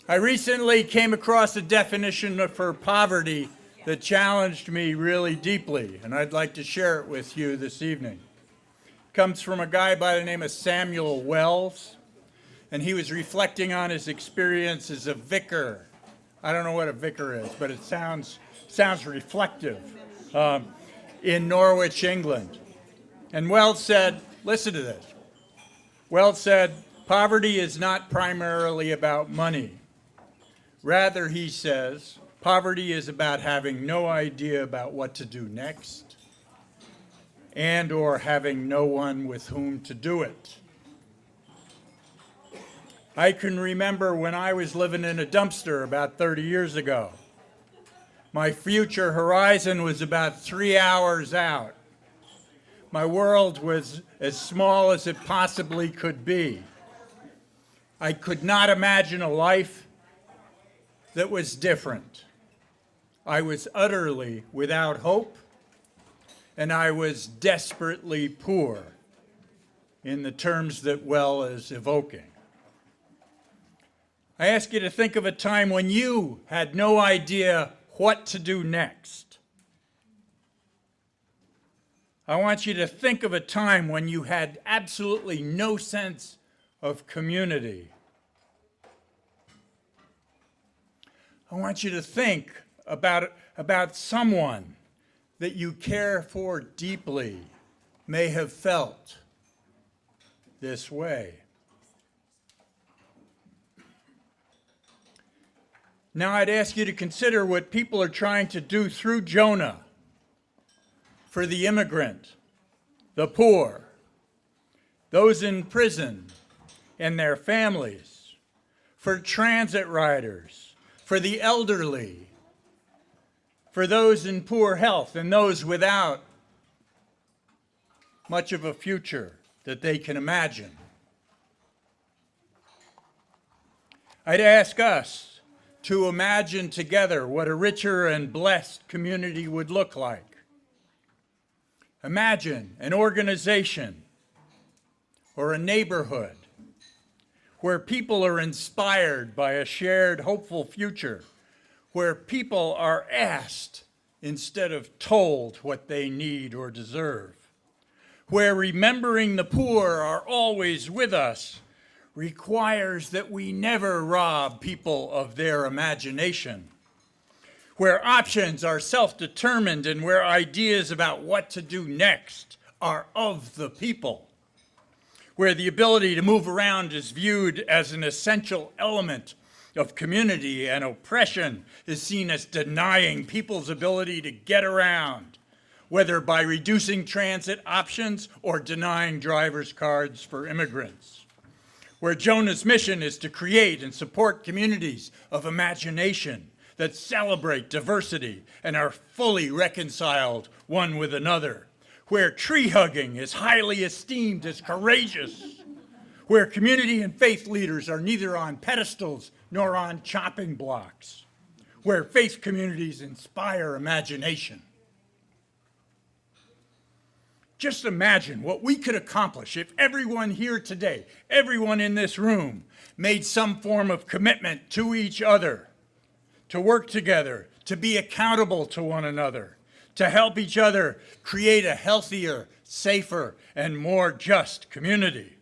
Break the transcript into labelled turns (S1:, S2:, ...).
S1: I recently came across a definition for poverty that challenged me really deeply, and I'd like to share it with you this evening. It comes from a guy by the name of Samuel Wells, and he was reflecting on his experience as a vicar. I don't know what a vicar is, but it sounds reflective, in Norwich, England. And Wells said, listen to this. Wells said, poverty is not primarily about money. Rather, he says, poverty is about having no idea about what to do next and or having no one with whom to do it. I can remember when I was living in a dumpster about 30 years ago. My future horizon was about 3 hours out. My world was as small as it possibly could be. I could not imagine a life that was different. I was utterly without hope, and I was desperately poor in the terms that Wells is evoking. I ask you to think of a time when you had no idea what to do next. I want you to think of a time when you had absolutely no sense of community. I want you to think about someone that you care for deeply may have felt this way. Now I'd ask you to consider what people are trying to do through Jonah for the immigrant, the poor, those in prison and their families, for transit riders, for the elderly, for those in poor health and those without much of a future that they can imagine. I'd ask us to imagine together what a richer and blessed community would look like. Imagine an organization or a neighborhood where people are inspired by a shared hopeful future, where people are asked instead of told what they need or deserve, where remembering the poor are always with us requires that we never rob people of their imagination, where options are self-determined and where ideas about what to do next are of the people, where the ability to move around is viewed as an essential element of community and oppression is seen as denying people's ability to get around, whether by reducing transit options or denying driver's cards for immigrants, where Jonah's mission is to create and support communities of imagination that celebrate diversity and are fully reconciled one with another, where tree hugging is highly esteemed as courageous, where community and faith leaders are neither on pedestals nor on chopping blocks, where faith communities inspire imagination. Just imagine what we could accomplish if everyone here today, everyone in this room, made some form of commitment to each other, to work together, to be accountable to one another, to help each other create a healthier, safer, and more just community.